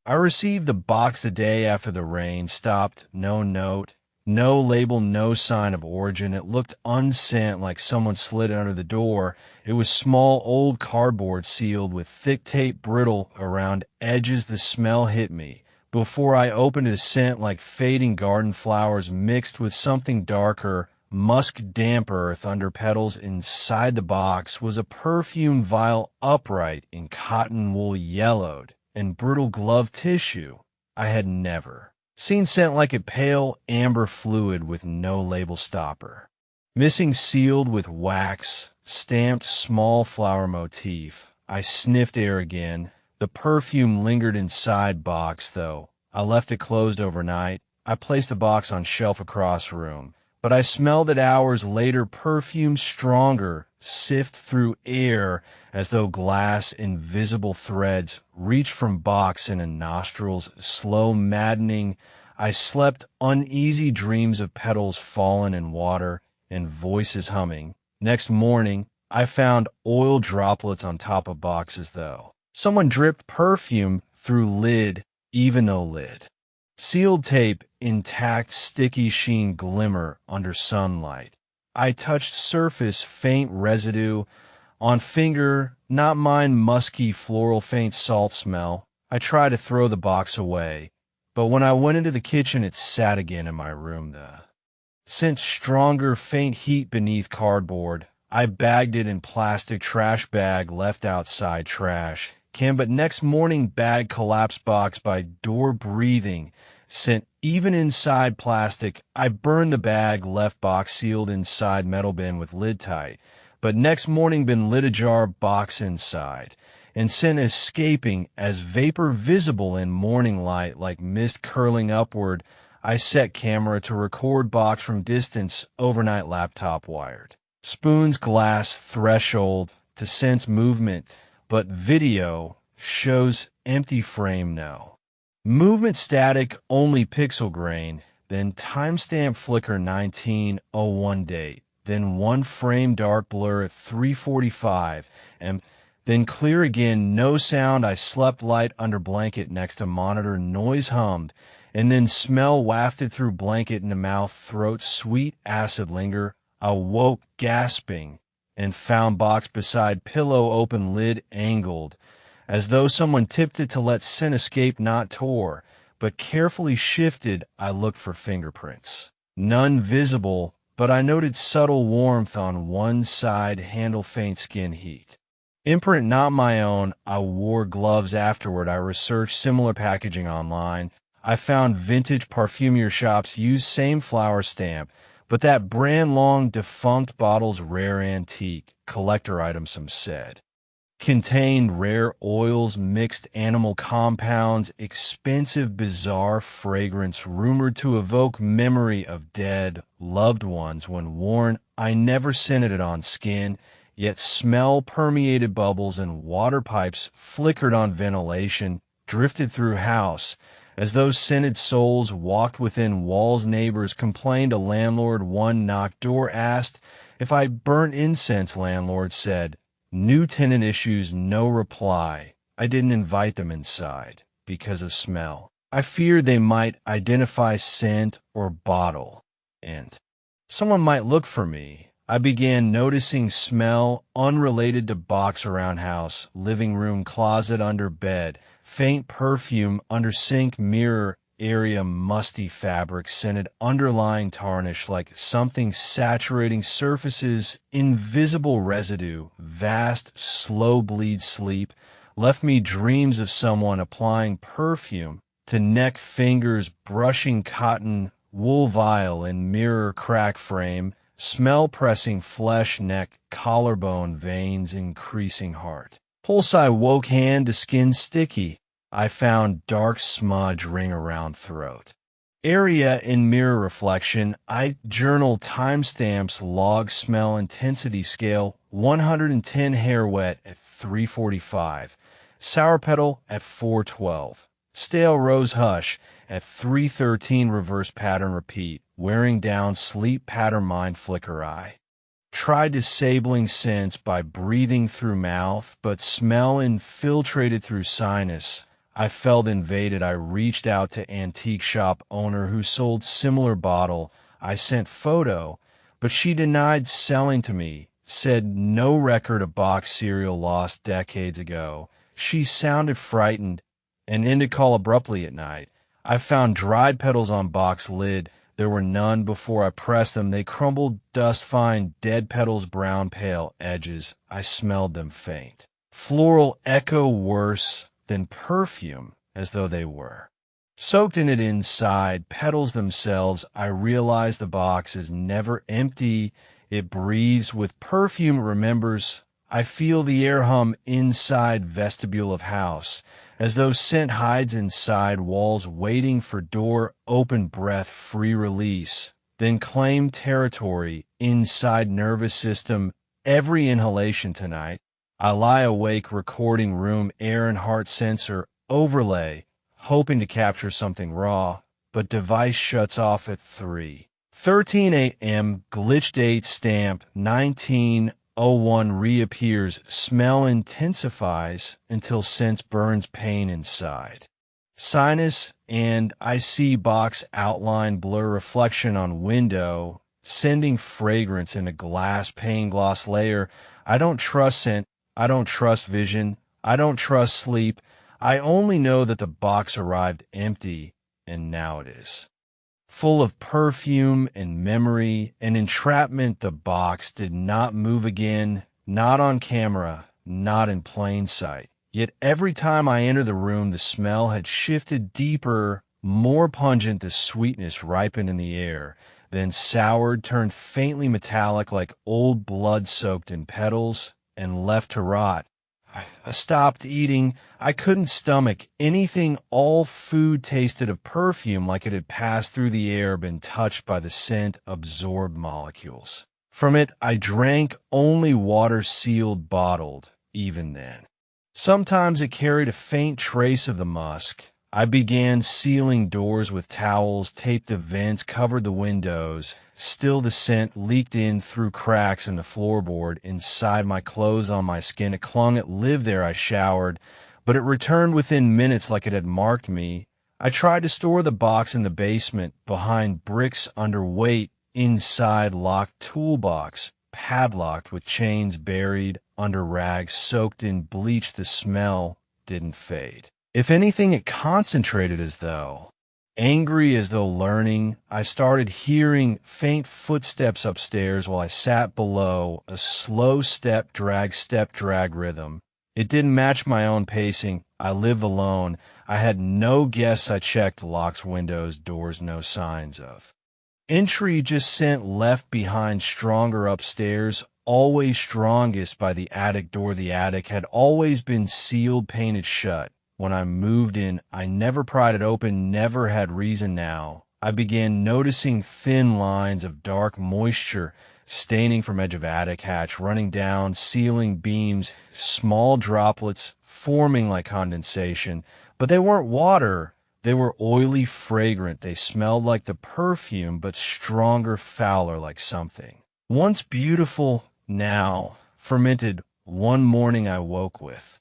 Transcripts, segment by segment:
I received the box the day after the rain stopped. No note, no label, no sign of origin. It looked unsent, like someone slid it under the door. It was small, old cardboard sealed with thick tape brittle around edges. The smell hit me. Before I opened it, a scent like fading garden flowers mixed with something darker, musk damp earth under petals. Inside the box was a perfume vial, upright in cotton wool, yellowed and brittle glove tissue. I had never seen scent like it, pale amber fluid with no label stopper. Missing, sealed with wax, stamped small flower motif. I sniffed air again. The perfume lingered inside box, though. I left it closed overnight. I placed the box on shelf across room. But I smelled it hours later. Perfume stronger, sift through air as though glass invisible threads reached from box into nostrils, slow, maddening. I slept uneasy dreams of petals fallen in water and voices humming. Next morning, I found oil droplets on top of boxes, though. Someone dripped perfume through lid, even though lid. Sealed tape, intact, sticky sheen glimmer under sunlight. I touched surface, faint residue. On finger, not mine, musky, floral, faint salt smell. I tried to throw the box away, but when I went into the kitchen, it sat again in my room. The scent stronger, faint heat beneath cardboard. I bagged it in plastic trash bag, left outside trash can, but next morning bag collapsed box by door, breathing. Scent even inside plastic. I burned the bag, left box sealed inside metal bin with lid tight. But next morning bin lid ajar, box inside. And scent escaping as vapor visible in morning light like mist curling upward. I set camera to record box from distance, overnight laptop wired. Spoons, glass, threshold to sense movement, but video shows empty frame, no. Movement static, only pixel grain, then timestamp flicker 1901 date, then one frame dark blur at 3:45, and then clear again, no sound. I slept light under blanket next to monitor, noise hummed, and then smell wafted through blanket into mouth, throat, sweet acid linger. I woke gasping and found box beside pillow, open lid angled, as though someone tipped it to let scent escape, not tore, but carefully shifted. I looked for fingerprints. None visible, but I noted subtle warmth on one side, handle, faint skin heat. Imprint not my own. I wore gloves afterward. I researched similar packaging online. I found vintage parfumier shops use same flower stamp, but that brand long defunct bottles, rare antique, collector item, some said. Contained rare oils, mixed animal compounds, expensive, bizarre fragrance, rumored to evoke memory of dead loved ones when worn. I never scented it on skin, yet smell permeated bubbles and water pipes flickered on ventilation, drifted through house, as those scented souls walked within walls. Neighbors complained. A landlord one knocked door, asked if I burnt incense. Landlord said, new tenant issues, no reply. I didn't invite them inside because of smell. I feared they might identify scent or bottle, and someone might look for me. I began noticing smell unrelated to box around house, living room, closet, under bed, faint perfume under sink, mirror area, musty fabric, scented underlying tarnish like something saturating surfaces, invisible residue, vast, slow bleed sleep, left me dreams of someone applying perfume to neck, fingers, brushing cotton, wool vial in mirror, crack frame, smell pressing flesh, neck, collarbone, veins, increasing heart. Pulse, I woke hand to skin sticky. I found dark smudge ring around throat. Area in mirror reflection. I journal timestamps, log smell intensity scale, 110 hair wet at 3:45, sour petal at 4:12, stale rose hush at 3:13, reverse pattern repeat, wearing down sleep pattern mind flicker eye. Try disabling sense by breathing through mouth, but smell infiltrated through sinus. I felt invaded. I reached out to antique shop owner who sold similar bottle. I sent photo, but she denied selling to me, said no record of box cereal lost decades ago. She sounded frightened and ended call abruptly at night. I found dried petals on box lid. There were none before I pressed them. They crumbled dust fine, dead petals, brown pale edges. I smelled them faint. Floral echo worse than perfume, as though they were. Soaked in it inside, petals themselves, I realized the box is never empty. It breathes with perfume, it remembers. I feel the air hum inside vestibule of house, as though scent hides inside walls waiting for door, open breath, free release. Then claim territory inside nervous system, every inhalation tonight. I lie awake recording room air and heart sensor overlay, hoping to capture something raw, but device shuts off at 3:13 a.m. Glitch date stamped 1901 reappears. Smell intensifies until sense burns pain inside. Sinus and I see box outline blur reflection on window, sending fragrance in a glass pane gloss layer. I don't trust scent. I don't trust vision. I don't trust sleep. I only know that the box arrived empty, and now it is. Full of perfume and memory and entrapment, the box did not move again, not on camera, not in plain sight. Yet every time I entered the room, the smell had shifted deeper, more pungent, the sweetness ripened in the air, then soured, turned faintly metallic like old blood soaked in petals, and left to rot. I stopped eating. I couldn't stomach anything. All food tasted of perfume, like it had passed through the air, been touched by the scent, absorbed molecules. From it, I drank only water sealed, bottled, even then. Sometimes it carried a faint trace of the musk. I began sealing doors with towels, taped the vents, covered the windows. Still the scent leaked in through cracks in the floorboard, inside my clothes, on my skin. It clung, it lived there. I showered, but it returned within minutes like it had marked me. I tried to store the box in the basement, behind bricks under weight, inside locked toolbox, padlocked with chains buried under rags, soaked in bleach. The smell didn't fade. If anything, it concentrated as though. Angry as though learning, I started hearing faint footsteps upstairs while I sat below, a slow step drag rhythm. It didn't match my own pacing. I live alone. I had no guests. I checked locks, windows, doors, no signs of. Entry just sent left behind, stronger upstairs, always strongest by the attic door. The attic had always been sealed, painted shut. When I moved in, I never pried it open, never had reason now. I began noticing thin lines of dark moisture staining from edge of attic hatch, running down ceiling beams, small droplets forming like condensation. But they weren't water. They were oily, fragrant. They smelled like the perfume, but stronger, fouler, like something. Once beautiful, now fermented. One morning I woke with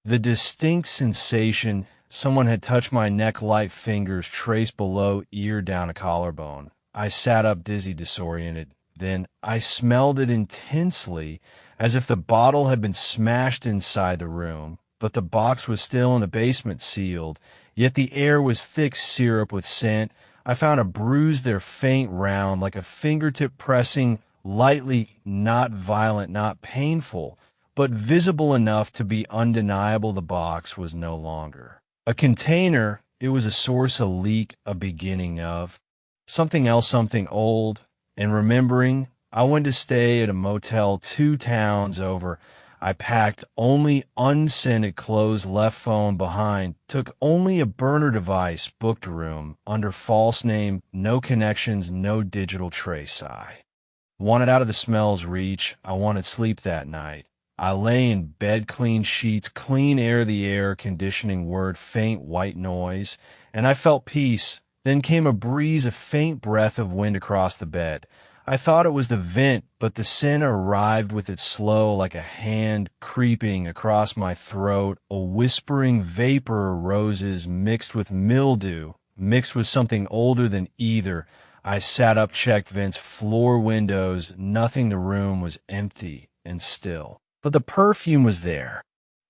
the distinct sensation someone had touched my neck, light fingers traced below ear down a collarbone. I sat up, dizzy, disoriented. Then I smelled it intensely, as if the bottle had been smashed inside the room. But the box was still in the basement, sealed. Yet the air was thick syrup with scent. I found a bruise there, faint, round, like a fingertip pressing lightly, not violent, not painful, but visible enough to be undeniable. The box was no longer a container. It was a source, a leak, a beginning of something else, something old. And remembering, I went to stay at a motel 2 towns over. I packed only unscented clothes, left phone behind, took only a burner device, booked room, under false name, no connections, no digital trace. I wanted out of the smell's reach. I wanted sleep that night. I lay in bed, clean sheets, clean air, the air conditioning word, faint white noise, and I felt peace. Then came a breeze, a faint breath of wind across the bed. I thought it was the vent, but the scent arrived with it slow, like a hand creeping across my throat, a whispering vapor of roses mixed with mildew, mixed with something older than either. I sat up, checked vents, floor, windows, nothing. The room was empty and still. But the perfume was there,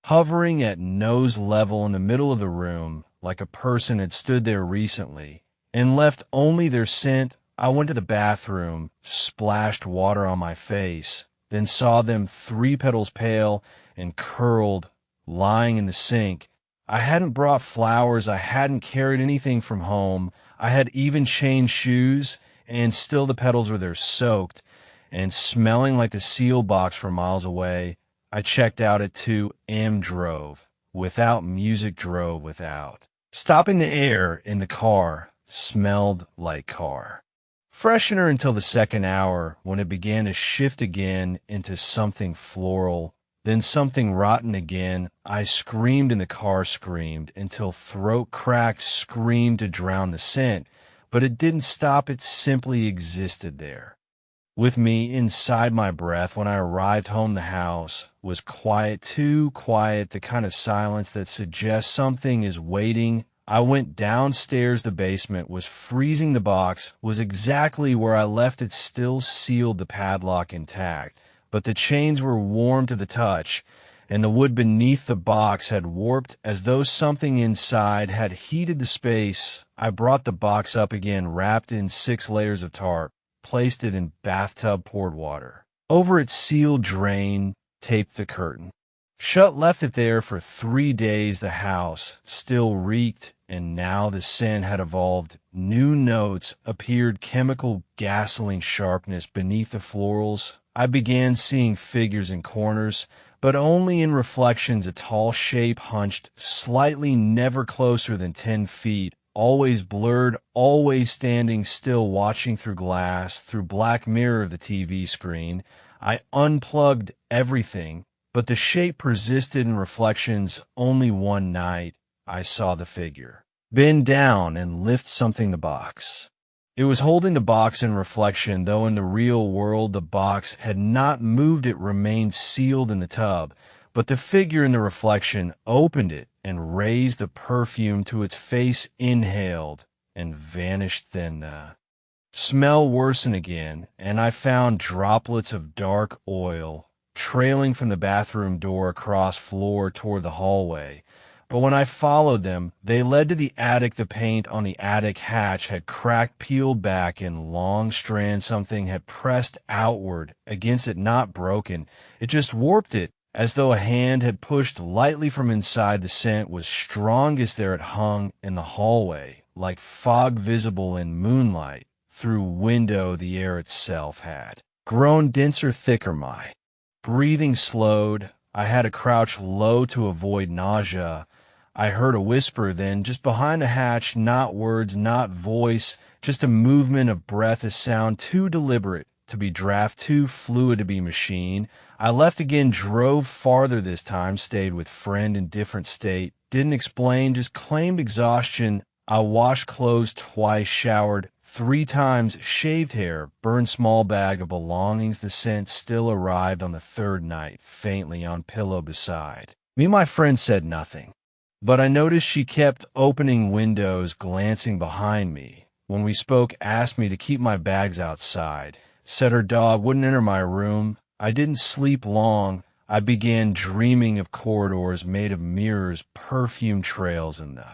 hovering at nose level in the middle of the room, like a person had stood there recently and left only their scent. I went to the bathroom, splashed water on my face, then saw them 3 petals pale and curled, lying in the sink. I hadn't brought flowers, I hadn't carried anything from home, I had even changed shoes, and still the petals were there soaked and smelling like the seal box from miles away. I checked out at 2 am drove, without music, drove without. Stopping the air in the car smelled like car. Freshener until the second hour, when it began to shift again into something floral, then something rotten again. I screamed and the car screamed until throat cracked, screamed to drown the scent, but it didn't stop, it simply existed there. With me inside my breath. When I arrived home, the house was quiet, too quiet, the kind of silence that suggests something is waiting. I went downstairs. The basement was freezing. The box was exactly where I left it, still sealed, the padlock intact. But the chains were warm to the touch, and the wood beneath the box had warped as though something inside had heated the space. I brought the box up again, wrapped in 6 layers of tarp, placed it in bathtub, poured water over its sealed drain, taped the curtain. Shut, left it there for 3 days. The house still reeked, and now the scent had evolved. New notes appeared, chemical gasoline sharpness beneath the florals. I began seeing figures in corners, but only in reflections. A tall shape hunched slightly, never closer than 10 feet, always blurred, always standing still, watching through glass, through black mirror of the TV screen. I unplugged everything, but the shape persisted in reflections. Only one night I saw the figure bend down and lift something, the box. It was holding the box in reflection, though in the real world the box had not moved. It remained sealed in the tub, but the figure in the reflection opened it and raised the perfume to its face, inhaled, and vanished. Then the smell worsened again, and I found droplets of dark oil trailing from the bathroom door across floor toward the hallway. But when I followed them, they led to the attic. The paint on the attic hatch had cracked, peeled back in long strands. Something had pressed outward against it, not broken. It just warped it, as though a hand had pushed lightly from inside. The scent was strongest there. It hung in the hallway, like fog visible in moonlight. Through window the air itself had grown denser, thicker. My breathing slowed. I had to crouch low to avoid nausea. I heard a whisper then, just behind the hatch, not words, not voice, just a movement of breath, a sound too deliberate to be draft, too fluid to be machine. I left again, drove farther this time, stayed with friend in different state, didn't explain, just claimed exhaustion. I washed clothes twice, showered 3 times, shaved hair, burned small bag of belongings. The scent still arrived on the 3rd night, faintly on pillow beside me. My friend said nothing, but I noticed she kept opening windows, glancing behind me. When we spoke, asked me to keep my bags outside, said her dog wouldn't enter my room. I didn't sleep long. I began dreaming of corridors made of mirrors, perfume trails in the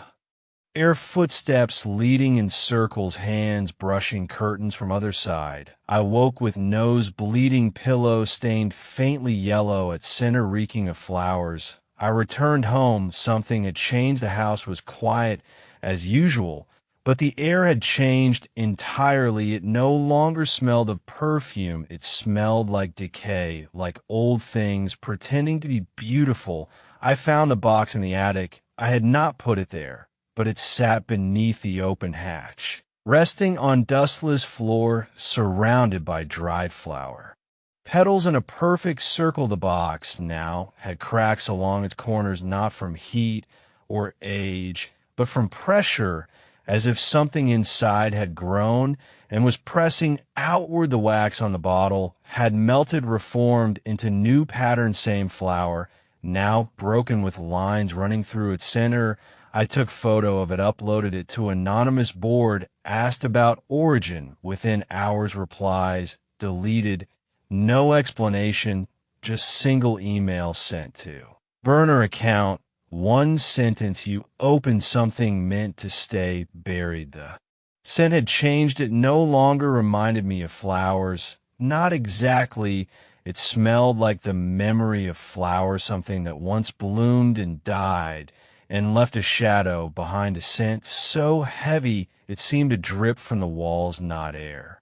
air, footsteps leading in circles, hands brushing curtains from other side. I woke with nose bleeding, pillow stained faintly yellow, at center reeking of flowers. I returned home. Something had changed. The house was quiet as usual, but the air had changed entirely. It no longer smelled of perfume. It smelled like decay, like old things pretending to be beautiful. I found the box in the attic. I had not put it there, but it sat beneath the open hatch, resting on dustless floor, surrounded by dried flower. Petals in a perfect circle. The box now had cracks along its corners, not from heat or age, but from pressure, as if something inside had grown and was pressing outward. The wax on the bottle had melted, reformed into new pattern, same flower, now broken with lines running through its center. I took photo of it, uploaded it to anonymous board, asked about origin. Within hours, replies, deleted, no explanation, just single email sent to. Burner account, one sentence, you opened something meant to stay buried. The scent had changed. It no longer reminded me of flowers. Not exactly. It smelled like the memory of flowers, something that once bloomed and died and left a shadow behind, a scent so heavy it seemed to drip from the walls, not air,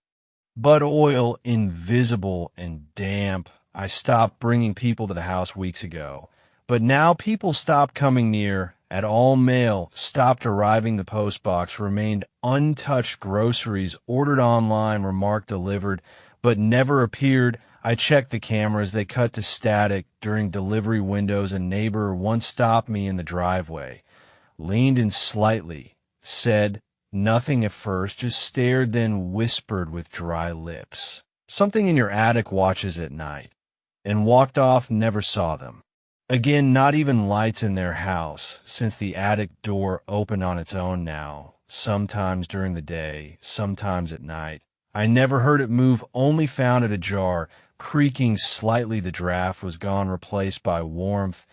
but oil, invisible and damp. I stopped bringing people to the house weeks ago, but now people stopped coming near at all. Mail stopped arriving. The postbox remained untouched. Groceries ordered online were marked delivered, but never appeared. I checked the cameras. They cut to static during delivery windows. A neighbor once stopped me in the driveway, leaned in slightly, said nothing at first, just stared, then whispered with dry lips, "Something in your attic watches at night," and walked off. Never saw them again. Not even lights in their house, since the attic door opened on its own now, sometimes during the day, sometimes at night. I never heard it move, only found it ajar, creaking slightly. The draft was gone, replaced by warmth,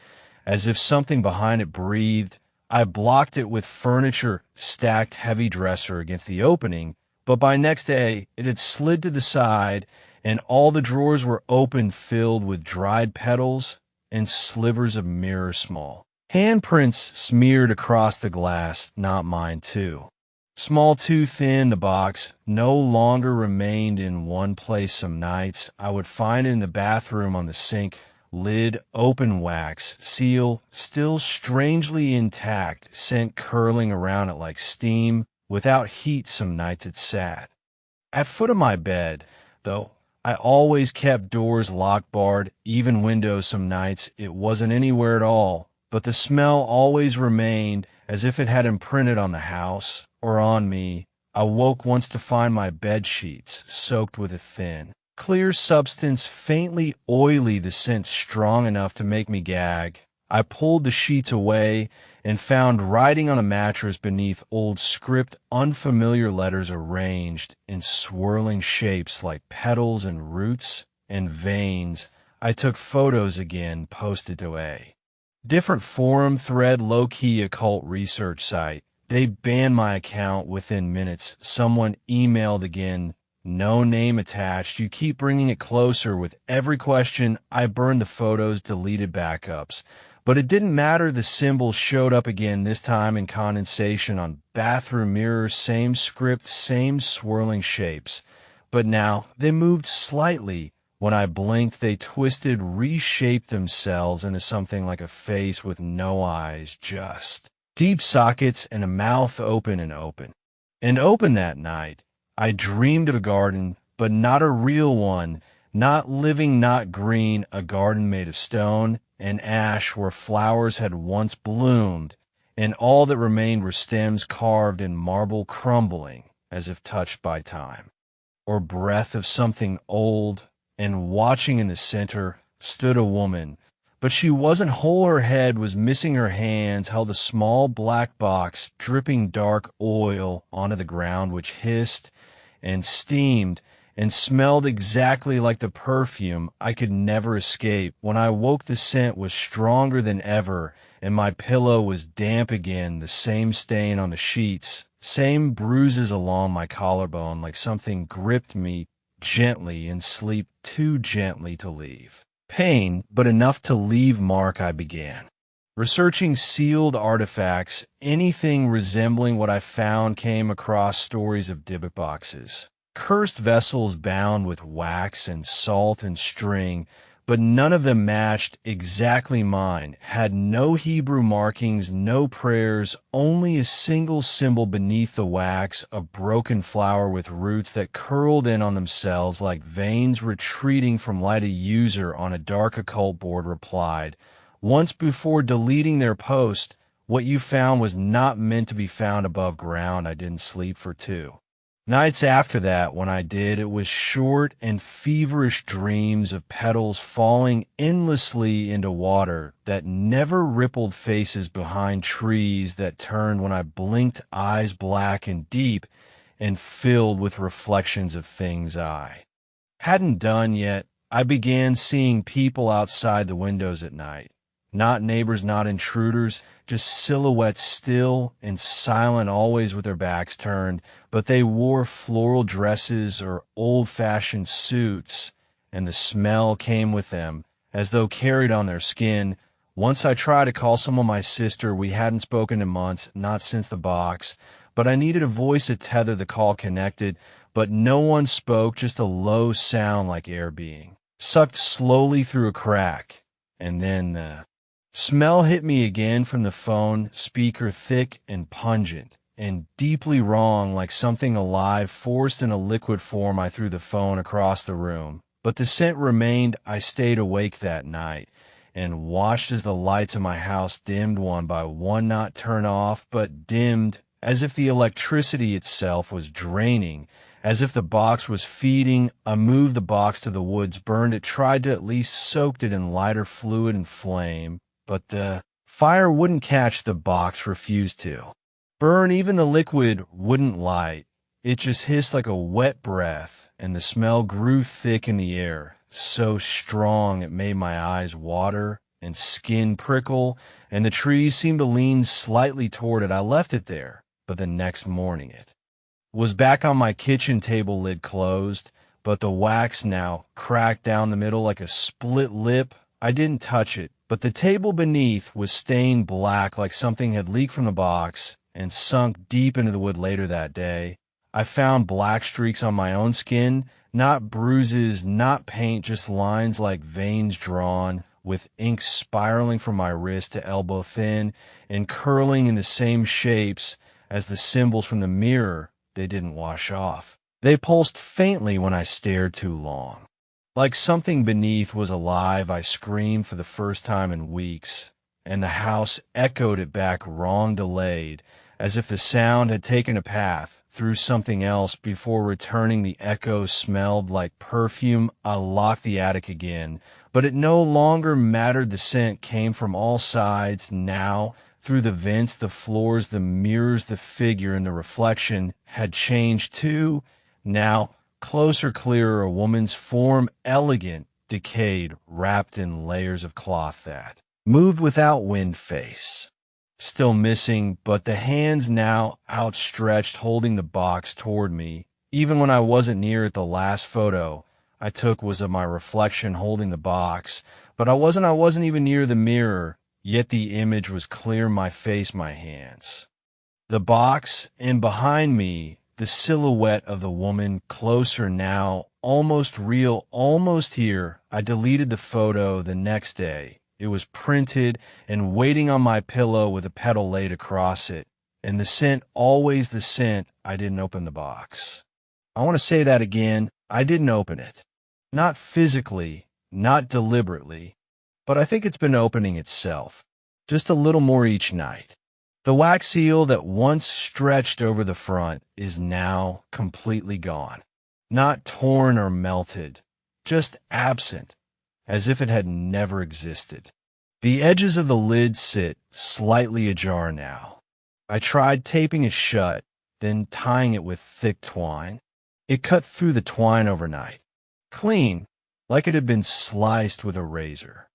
as if something behind it breathed. I blocked it with furniture, stacked heavy dresser against the opening, but by next day it had slid to the side, and all the drawers were open, filled with dried petals and slivers of mirror small. Handprints smeared across the glass, not mine too. Small, too thin. The box no longer remained in one place. Some nights I would find it in the bathroom on the sink, lid open, wax seal still strangely intact, scent curling around it like steam. Without heat, some nights it sat at foot of my bed, though I always kept doors locked, barred, even windows. Some nights it wasn't anywhere at all, but the smell always remained, as if it had imprinted on the house or on me. I woke once to find my bed sheets soaked with a thin, clear substance, faintly oily, the scent strong enough to make me gag. I pulled the sheets away and found writing on a mattress beneath, old script, unfamiliar letters arranged in swirling shapes like petals and roots and veins. I took photos again, posted to a different forum thread, low-key occult research site. They banned my account within minutes. Someone emailed again, no name attached. You keep bringing it closer with every question. I burned the photos, deleted backups. But it didn't matter. The symbols showed up again, this time in condensation on bathroom mirrors. Same script, same swirling shapes. But now they moved slightly. When I blinked, they twisted, reshaped themselves into something like a face with no eyes, just deep sockets and a mouth open and open. And open that night, I dreamed of a garden, but not a real one, not living, not green, a garden made of stone and ash where flowers had once bloomed, and all that remained were stems carved in marble, crumbling as if touched by time, or breath of something old. And watching in the center stood a woman, but she wasn't whole. Her head was missing. Her hands held a small black box, dripping dark oil onto the ground, which hissed and steamed and smelled exactly like the perfume I could never escape. When I woke, the scent was stronger than ever, and my pillow was damp again, the same stain on the sheets, same bruises along my collarbone, like something gripped me gently in sleep, too gently to leave. Pain, but enough to leave mark. I began researching sealed artifacts. Anything resembling what I found. Came across stories of Dybbuk boxes, cursed vessels bound with wax and salt and string, but none of them matched exactly mine. Had no Hebrew markings, no prayers, only a single symbol beneath the wax, a broken flower with roots that curled in on themselves like veins retreating from light. A user on a dark occult board replied once before deleting their post, What you found was not meant to be found above ground. I didn't sleep for 2. Nights after that, when I did, it was short and feverish dreams of petals falling endlessly into water that never rippled, faces behind trees that turned when I blinked, eyes black and deep and filled with reflections of things I hadn't done yet. I began seeing people outside the windows at night. Not neighbors, not intruders, just silhouettes, still and silent, always with their backs turned, but they wore floral dresses or old-fashioned suits, and the smell came with them, as though carried on their skin. Once I tried to call someone my sister. We hadn't spoken in months, not since the box, but I needed a voice to tether the call connected, but no one spoke, just a low sound like air being sucked slowly through a crack, and then the smell hit me again from the phone speaker, thick and pungent and deeply wrong, like something alive forced in a liquid form. I threw the phone across the room, but the scent remained. I stayed awake that night and watched as the lights of my house dimmed one by one, not turn off, but dimmed, as if the electricity itself was draining, as if the box was feeding. I moved the box to the woods, burned it, tried to at least soak it in lighter fluid and flame, but the fire wouldn't catch. The box refused to burn. Even the liquid wouldn't light. It just hissed like a wet breath, and the smell grew thick in the air, so strong it made my eyes water and skin prickle, and the trees seemed to lean slightly toward it. I left it there, but the next morning it was back on my kitchen table, lid closed, but the wax now cracked down the middle like a split lip. I didn't touch it, but the table beneath was stained black, like something had leaked from the box and sunk deep into the wood. Later that day, I found black streaks on my own skin, not bruises, not paint, just lines like veins drawn, with ink spiraling from my wrist to elbow thin and curling in the same shapes as the symbols from the mirror. They didn't wash off. They pulsed faintly when I stared too long. Like something beneath was alive. I screamed for the first time in weeks, and the house echoed it back, wrong delayed, as if the sound had taken a path through something else before returning. The echo smelled like perfume. I locked the attic again, but it no longer mattered. The scent came from all sides now, through the vents, the floors, the mirrors. The figure in the reflection had changed too. Now, closer, clearer, a woman's form, elegant, decayed, wrapped in layers of cloth that moved without wind. Face still missing, but the hands now outstretched, holding the box toward me. Even when I wasn't near it, the last photo I took was of my reflection holding the box, but I wasn't even near the mirror. Yet the image was clear, my face, my hands, the box, and behind me, the silhouette of the woman, closer now, almost real, almost here. I deleted the photo the next day. It was printed and waiting on my pillow with a petal laid across it. And the scent, always the scent. I didn't open the box. I want to say that again. I didn't open it. Not physically, not deliberately, but I think it's been opening itself, just a little more each night. The wax seal that once stretched over the front is now completely gone, not torn or melted, just absent, as if it had never existed. The edges of the lid sit slightly ajar now. I tried taping it shut, then tying it with thick twine. It cut through the twine overnight, clean, like it had been sliced with a razor.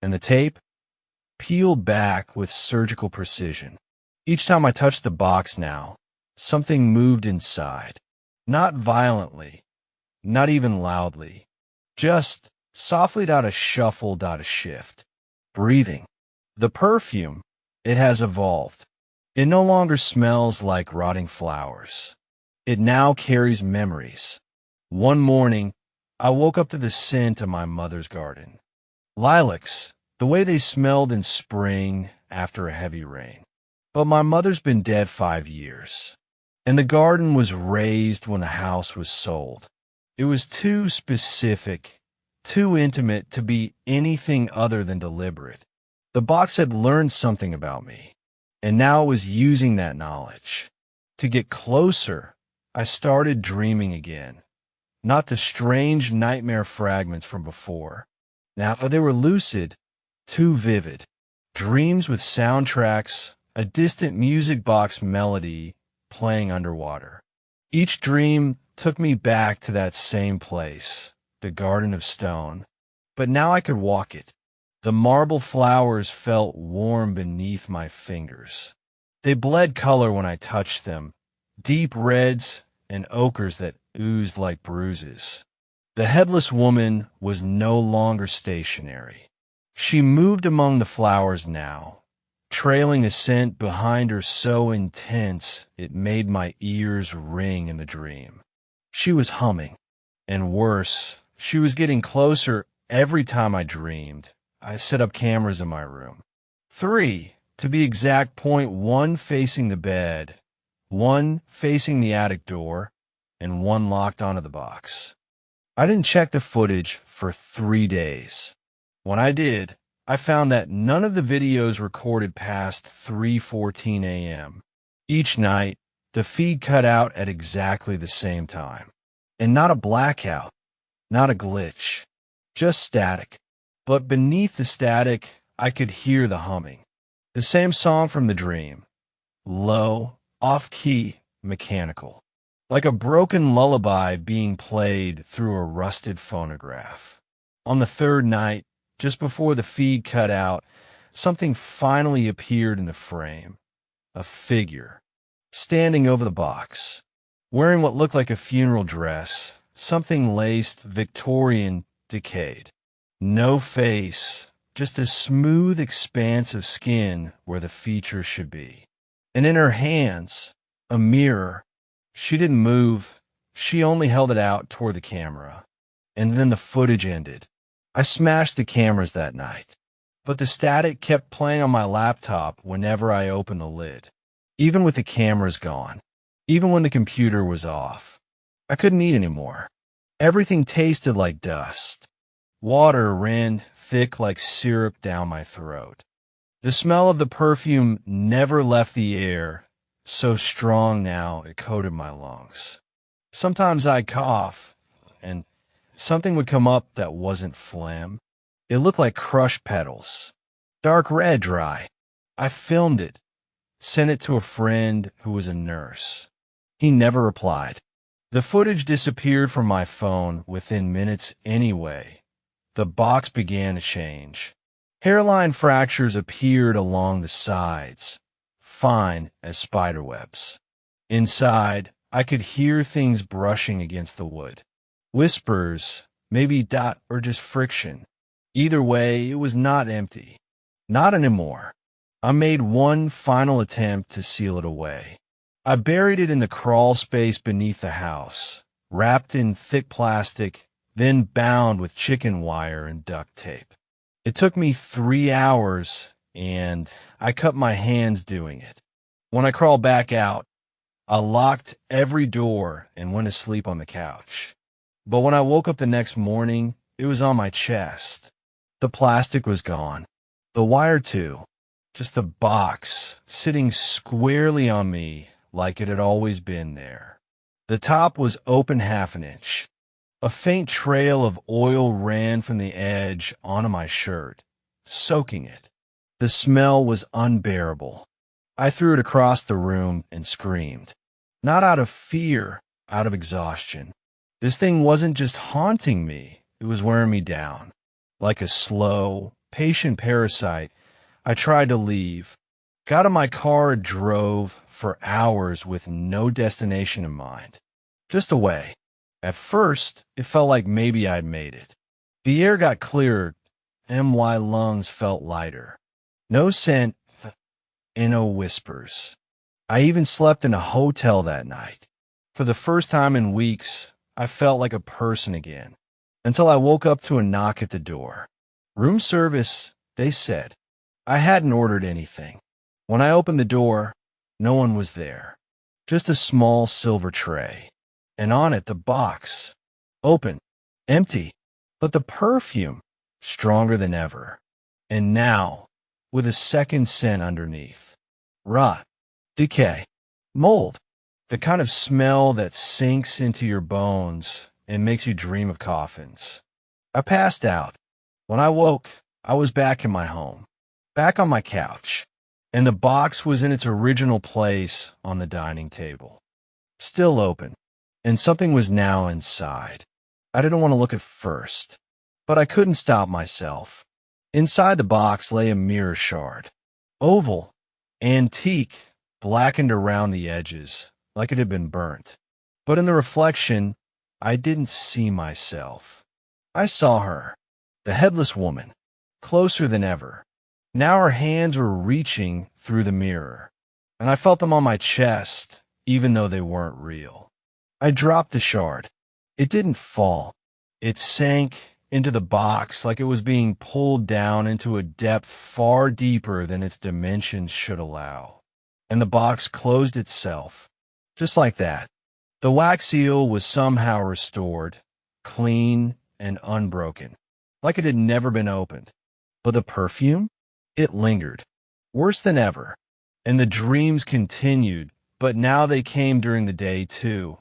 And the tape peeled back with surgical precision. Each time I touched the box now, something moved inside. Not violently, not even loudly, just softly, a shuffle, a shift. Breathing. The perfume, it has evolved. It no longer smells like rotting flowers. It now carries memories. One morning, I woke up to the scent of my mother's garden. Lilacs, the way they smelled in spring after a heavy rain. But my mother's been dead 5 years, and the garden was raised when the house was sold. It was too specific, too intimate to be anything other than deliberate. The box had learned something about me. And now it was using that knowledge. To get closer, I started dreaming again. Not the strange nightmare fragments from before. Now they were lucid, too vivid. Dreams with soundtracks, a distant music box melody playing underwater. Each dream took me back to that same place, the Garden of Stone. But now I could walk it. The marble flowers felt warm beneath my fingers. They bled color when I touched them, deep reds and ochres that oozed like bruises. The headless woman was no longer stationary. She moved among the flowers now, trailing a scent behind her so intense it made my ears ring in the dream. She was humming, and worse, she was getting closer every time I dreamed. I set up cameras in my room. 3, to be exact, point 1 facing the bed, 1 facing the attic door, and 1 locked onto the box. I didn't check the footage for 3 days. When I did, I found that none of the videos recorded past 3:14 a.m. Each night, the feed cut out at exactly the same time. And not a blackout, not a glitch, just static. But beneath the static, I could hear the humming. The same song from the dream. Low, off-key, mechanical. Like a broken lullaby being played through a rusted phonograph. On the 3rd night, just before the feed cut out, something finally appeared in the frame. A figure, standing over the box, wearing what looked like a funeral dress, something laced, Victorian, decayed. No face, just a smooth expanse of skin where the features should be. And in her hands, a mirror. She didn't move. She only held it out toward the camera. And then the footage ended. I smashed the cameras that night. But the static kept playing on my laptop whenever I opened the lid. Even with the cameras gone. Even when the computer was off. I couldn't eat anymore. Everything tasted like dust. Water ran thick like syrup down my throat. The smell of the perfume never left the air, so strong now it coated my lungs. Sometimes I'd cough, and something would come up that wasn't phlegm. It looked like crushed petals. Dark red dry. I filmed it, sent it to a friend who was a nurse. He never replied. The footage disappeared from my phone within minutes anyway. The box began to change. Hairline fractures appeared along the sides, fine as spiderwebs. Inside, I could hear things brushing against the wood. Whispers, maybe dot or just friction. Either way, it was not empty. Not anymore. I made one final attempt to seal it away. I buried it in the crawl space beneath the house, wrapped in thick plastic, then bound with chicken wire and duct tape. It took me 3 hours, and I cut my hands doing it. When I crawled back out, I locked every door and went to sleep on the couch. But when I woke up the next morning, it was on my chest. The plastic was gone. The wire too. Just the box sitting squarely on me like it had always been there. The top was open half an inch. A faint trail of oil ran from the edge onto my shirt, soaking it. The smell was unbearable. I threw it across the room and screamed. Not out of fear, out of exhaustion. This thing wasn't just haunting me, it was wearing me down. Like a slow, patient parasite, I tried to leave. Got in my car and drove for hours with no destination in mind. Just away. At first, it felt like maybe I'd made it. The air got clearer, and my lungs felt lighter. No scent, and no whispers. I even slept in a hotel that night. For the first time in weeks, I felt like a person again. Until I woke up to a knock at the door. Room service, they said. I hadn't ordered anything. When I opened the door, no one was there. Just a small silver tray. And on it the box. Open. Empty. But the perfume, stronger than ever. And now, with a second scent underneath. rot, decay, mold, the kind of smell that sinks into your bones and makes you dream of coffins. I passed out. When I woke, I was back in my home, back on my couch, and the box was in its original place on the dining table, still open, and something was now inside. I didn't want to look at first, but I couldn't stop myself. Inside the box lay a mirror shard, oval, antique, blackened around the edges, like it had been burnt. But in the reflection, I didn't see myself. I saw her, the headless woman, closer than ever. Now her hands were reaching through the mirror, and I felt them on my chest, even though they weren't real. I dropped the shard. It didn't fall. It sank into the box like it was being pulled down into a depth far deeper than its dimensions should allow. And the box closed itself, just like that. The wax seal was somehow restored, clean and unbroken, like it had never been opened. But the perfume? It lingered, worse than ever. And the dreams continued, but now they came during the day too.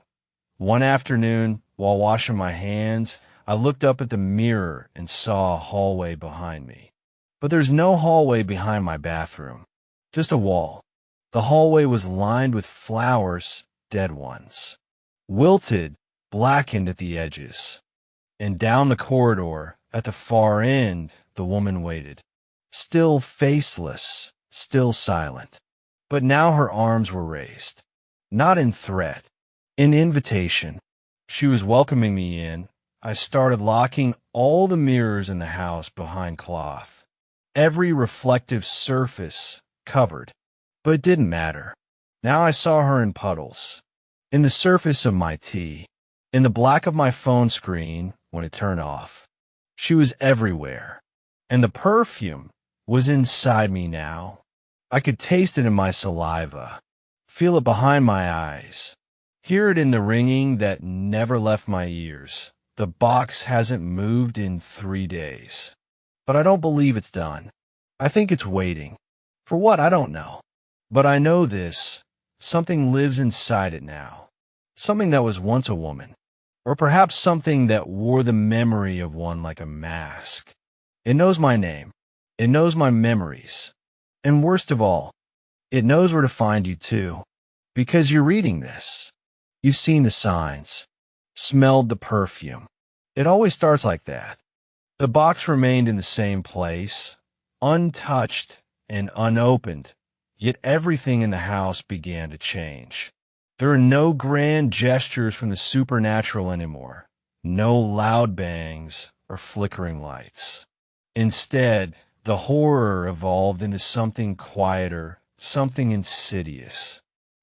One afternoon, while washing my hands, I looked up at the mirror and saw a hallway behind me. But there's no hallway behind my bathroom, just a wall. The hallway was lined with flowers, dead ones, wilted, blackened at the edges. And down the corridor, at the far end, the woman waited, still faceless, still silent. But now her arms were raised, not in threat, in invitation. She was welcoming me in. I started locking all the mirrors in the house behind cloth, every reflective surface covered. But it didn't matter. Now I saw her in puddles, in the surface of my tea, in the black of my phone screen when it turned off. She was everywhere, and the perfume was inside me now. I could taste it in my saliva, feel it behind my eyes, hear it in the ringing that never left my ears. The box hasn't moved in 3 days. But I don't believe it's done. I think it's waiting. For what, I don't know. But I know this. Something lives inside it now. Something that was once a woman. Or perhaps something that wore the memory of one like a mask. It knows my name. It knows my memories. And worst of all, it knows where to find you too. Because you're reading this. You've seen the signs. Smelled the perfume. It always starts like that. The box remained in the same place, untouched and unopened, yet everything in the house began to change. There are no grand gestures from the supernatural anymore, no loud bangs or flickering lights. Instead, the horror evolved into something quieter, something insidious.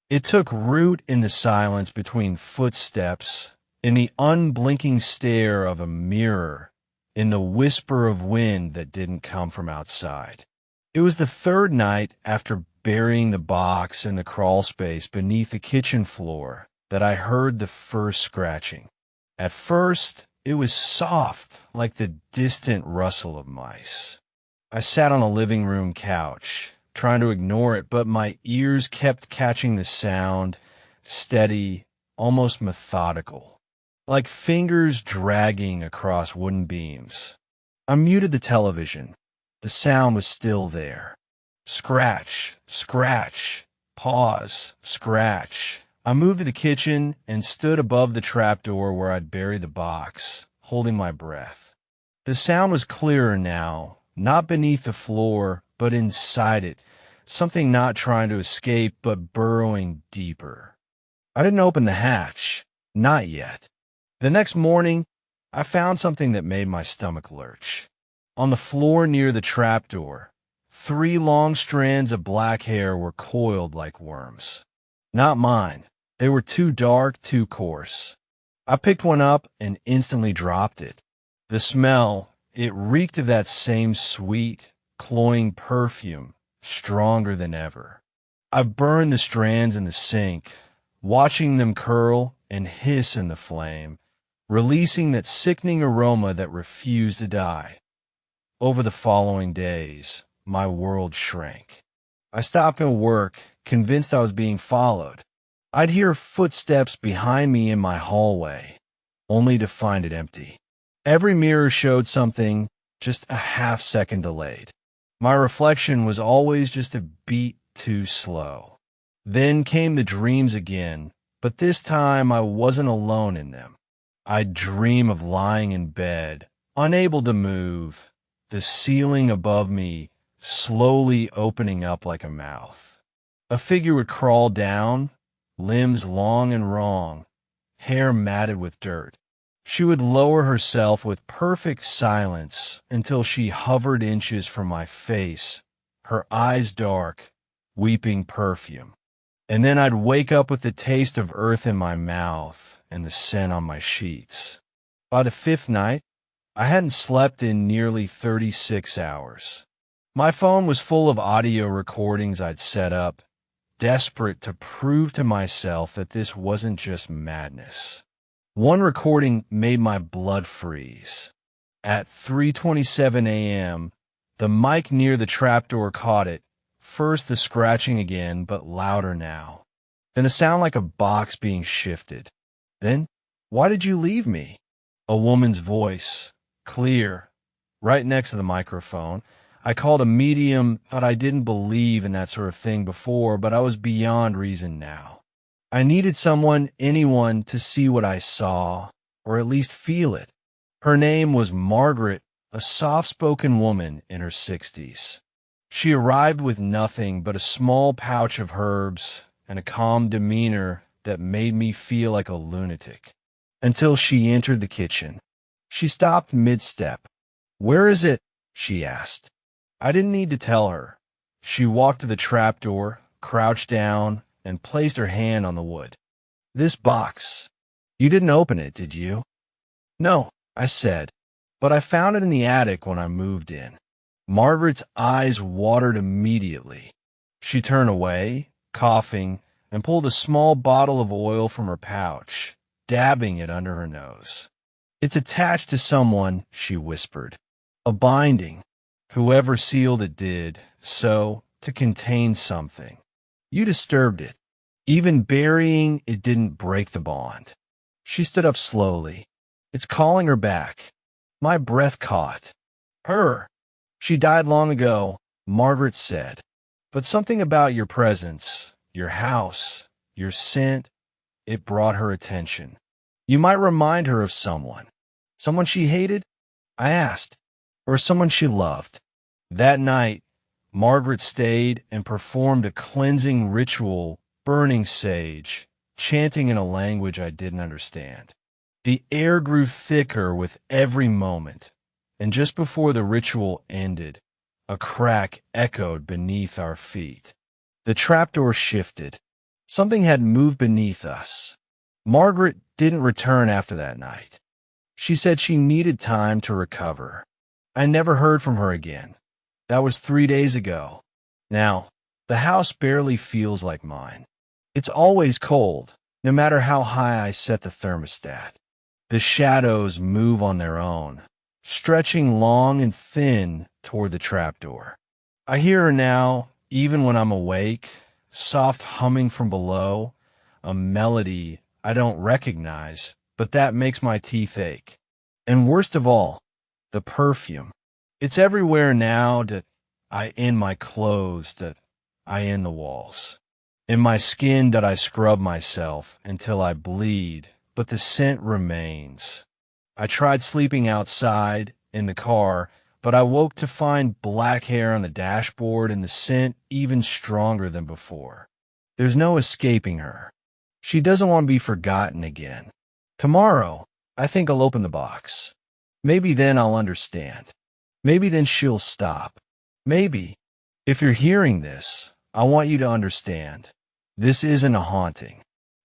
It took root in the silence between footsteps, in the unblinking stare of a mirror, in the whisper of wind that didn't come from outside. It was the third night after burying the box in the crawl space beneath the kitchen floor that I heard the first scratching. At first, it was soft, like the distant rustle of mice. I sat on a living room couch, trying to ignore it, but my ears kept catching the sound, steady, almost methodical, like fingers dragging across wooden beams. I muted the television. The sound was still there. Scratch, scratch, pause, scratch. I moved to the kitchen and stood above the trapdoor where I'd buried the box, holding my breath. The sound was clearer now, not beneath the floor, but inside it, something not trying to escape but burrowing deeper. I didn't open the hatch, not yet. The next morning, I found something that made my stomach lurch. On the floor near the trapdoor, 3 long strands of black hair were coiled like worms. Not mine. They were too dark, too coarse. I picked one up and instantly dropped it. The smell, it reeked of that same sweet, cloying perfume, stronger than ever. I burned the strands in the sink, watching them curl and hiss in the flame, releasing that sickening aroma that refused to die. Over the following days, my world shrank. I stopped at work, convinced I was being followed. I'd hear footsteps behind me in my hallway, only to find it empty. Every mirror showed something just a half second delayed. My reflection was always just a beat too slow. Then came the dreams again, but this time I wasn't alone in them. I'd dream of lying in bed, unable to move, the ceiling above me slowly opening up like a mouth. A figure would crawl down, limbs long and wrong, hair matted with dirt. She would lower herself with perfect silence until she hovered inches from my face, her eyes dark, weeping perfume. And then I'd wake up with the taste of earth in my mouth and the scent on my sheets. By the fifth night, I hadn't slept in nearly 36 hours. My phone was full of audio recordings I'd set up, desperate to prove to myself that this wasn't just madness. One recording made my blood freeze. At 3:27 a.m., the mic near the trapdoor caught it, first the scratching again, but louder now. Then a sound like a box being shifted. Then, "Why did you leave me?" A woman's voice, clear, right next to the microphone. I called a medium, thought I didn't believe in that sort of thing before, but I was beyond reason now. I needed someone, anyone, to see what I saw, or at least feel it. Her name was Margaret, a soft-spoken woman in her 60s. She arrived with nothing but a small pouch of herbs and a calm demeanor that made me feel like a lunatic. Until she entered the kitchen. She stopped mid-step. "Where is it?" she asked. I didn't need to tell her. She walked to the trapdoor, crouched down, and placed her hand on the wood. "This box. You didn't open it, did you?" "No," I said, "but I found it in the attic when I moved in." Margaret's eyes watered immediately. She turned away, coughing, and pulled a small bottle of oil from her pouch, dabbing it under her nose. "It's attached to someone," she whispered. "A binding. Whoever sealed it did, so, to contain something. You disturbed it. Even burying it didn't break the bond." She stood up slowly. "It's calling her back." My breath caught. "Her. She died long ago," Margaret said. "But something about your presence, your house, your scent, it brought her attention. You might remind her of someone. Someone she hated?" I asked. "Or someone she loved?" That night, Margaret stayed and performed a cleansing ritual, burning sage, chanting in a language I didn't understand. The air grew thicker with every moment, and just before the ritual ended, a crack echoed beneath our feet. The trapdoor shifted. Something had moved beneath us. Margaret didn't return after that night. She said she needed time to recover. I never heard from her again. That was 3 days ago. Now, the house barely feels like mine. It's always cold, no matter how high I set the thermostat. The shadows move on their own, stretching long and thin toward the trapdoor. I hear her now, even when I'm awake, soft humming from below, a melody I don't recognize, but that makes my teeth ache. And worst of all, the perfume. It's everywhere now, that I in my clothes, that I in the walls. In my skin that I scrub myself until I bleed, but the scent remains. I tried sleeping outside, in the car, but I woke to find black hair on the dashboard and the scent even stronger than before. There's no escaping her. She doesn't want to be forgotten again. Tomorrow, I think I'll open the box. Maybe then I'll understand. Maybe then she'll stop. Maybe, if you're hearing this, I want you to understand. This isn't a haunting.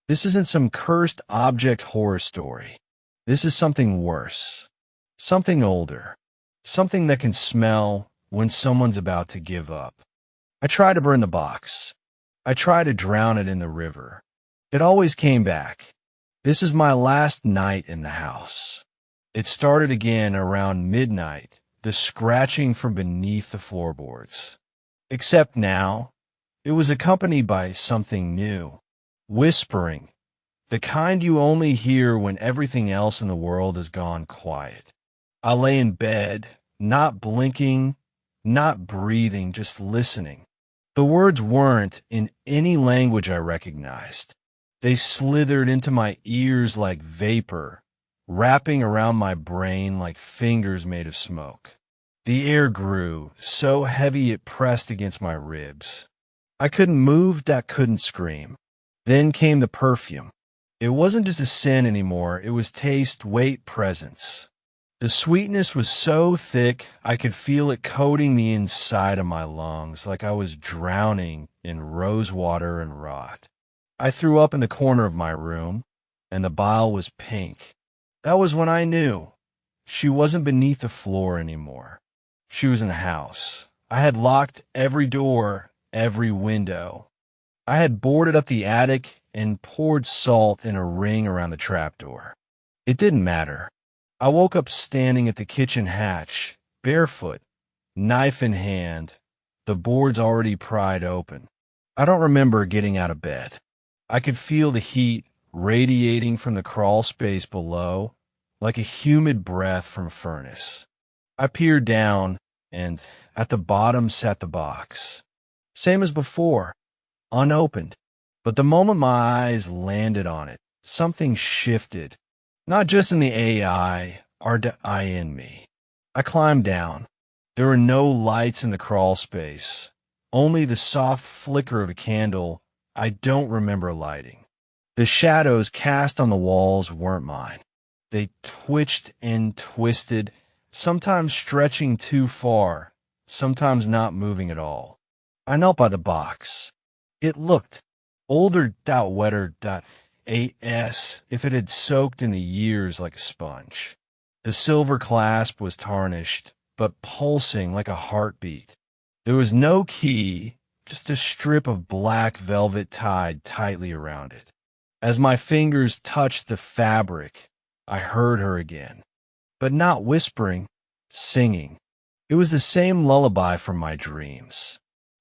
This isn't some cursed object horror story. This is something worse. Something older. Something that can smell when someone's about to give up. I tried to burn the box. I tried to drown it in the river. It always came back. This is my last night in the house. It started again around midnight, the scratching from beneath the floorboards. Except now, It was accompanied by something new. Whispering. The kind you only hear when everything else in the world has gone quiet. I lay in bed, not blinking, not breathing, just listening. The words weren't in any language I recognized. They slithered into my ears like vapor, wrapping around my brain like fingers made of smoke. The air grew, so heavy it pressed against my ribs. I couldn't move, I couldn't scream. Then came the perfume. It wasn't just a scent anymore, it was taste, weight, presence. The sweetness was so thick, I could feel it coating the inside of my lungs like I was drowning in rose water and rot. I threw up in the corner of my room, and the bile was pink. That was when I knew. She wasn't beneath the floor anymore. She was in the house. I had locked every door, every window. I had boarded up the attic and poured salt in a ring around the trapdoor. It didn't matter. I woke up standing at the kitchen hatch, barefoot, knife in hand, the boards already pried open. I don't remember getting out of bed. I could feel the heat radiating from the crawl space below, like a humid breath from a furnace. I peered down, and at the bottom sat the box. Same as before, unopened. But the moment my eyes landed on it, something shifted. Not just in the AI, or the I in me. I climbed down. There were no lights in the crawl space, only the soft flicker of a candle I don't remember lighting. The shadows cast on the walls weren't mine. They twitched and twisted, sometimes stretching too far, sometimes not moving at all. I knelt by the box. It looked older, wetter, AS if it had soaked in the years like a sponge. The silver clasp was tarnished, but pulsing like a heartbeat. There was no key, just a strip of black velvet tied tightly around it. As my fingers touched the fabric, I heard her again. But not whispering, singing. It was the same lullaby from my dreams.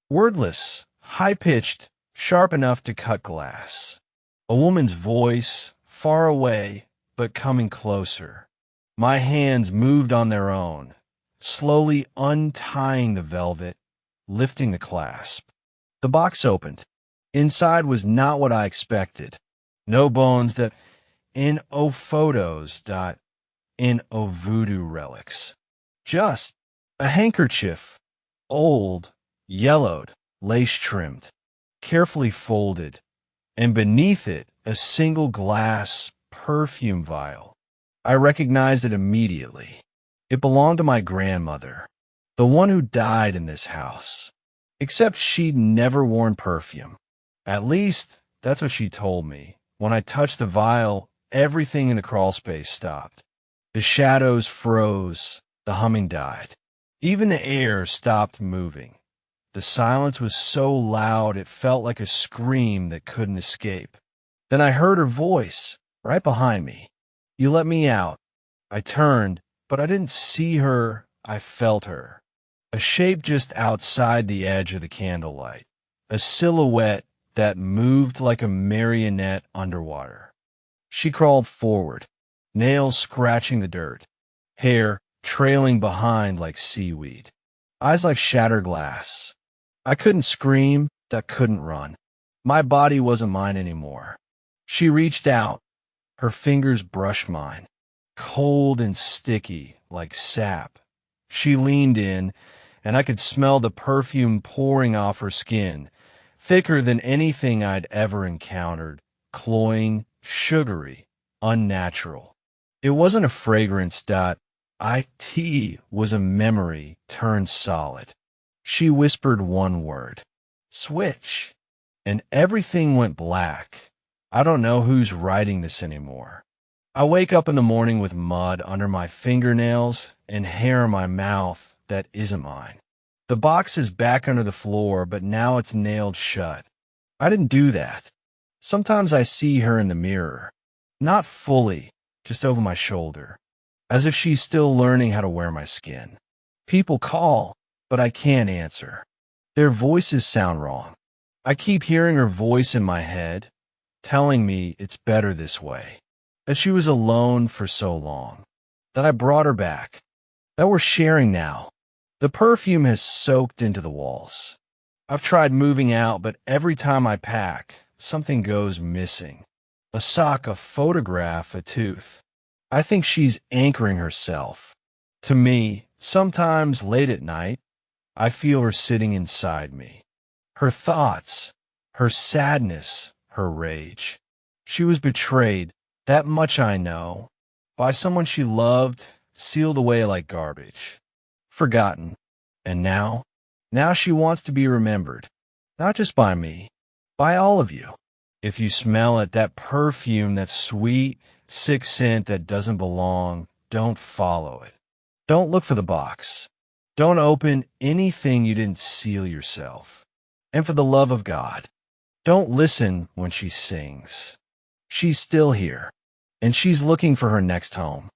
Wordless, high-pitched, sharp enough to cut glass. A woman's voice, far away, but coming closer. My hands moved on their own, slowly untying the velvet, lifting the clasp. The box opened. Inside was not what I expected. No bones that in photos in voodoo relics. Just a handkerchief, old, yellowed, lace-trimmed, carefully folded, and beneath it a single glass perfume vial. I recognized it immediately. It belonged to my grandmother, the one who died in this house. Except she'd never worn perfume. At least, that's what she told me. When I touched the vial, everything in the crawlspace stopped. The shadows froze, the humming died. Even the air stopped moving. The silence was so loud it felt like a scream that couldn't escape. Then I heard her voice, right behind me. "You let me out." I turned, but I didn't see her, I felt her. A shape just outside the edge of the candlelight. A silhouette that moved like a marionette underwater. She crawled forward, nails scratching the dirt, hair trailing behind like seaweed, eyes like shattered glass. I couldn't scream, I couldn't run. My body wasn't mine anymore. She reached out. Her fingers brushed mine, cold and sticky like sap. She leaned in, and I could smell the perfume pouring off her skin, thicker than anything I'd ever encountered, cloying, sugary, unnatural. It wasn't a fragrance, it was a memory turned solid. She whispered one word, "Switch," and everything went black. I don't know who's writing this anymore. I wake up in the morning with mud under my fingernails and hair in my mouth that isn't mine. The box is back under the floor, but now it's nailed shut. I didn't do that. Sometimes I see her in the mirror. Not fully, just over my shoulder, as if she's still learning how to wear my skin. People call, but I can't answer. Their voices sound wrong. I keep hearing her voice in my head, telling me it's better this way, that she was alone for so long, that I brought her back, that we're sharing now. The perfume has soaked into the walls. I've tried moving out, but every time I pack, something goes missing. A sock, a photograph, a tooth. I think she's anchoring herself. To me, sometimes late at night, I feel her sitting inside me. Her thoughts, her sadness, her rage. She was betrayed, that much I know, by someone she loved, sealed away like garbage. Forgotten. And now she wants to be remembered. Not just by me, by all of you. If you smell it, that perfume, that sweet, sick scent that doesn't belong, don't follow it. Don't look for the box. Don't open anything you didn't seal yourself. And for the love of God, don't listen when she sings. She's still here, and she's looking for her next home.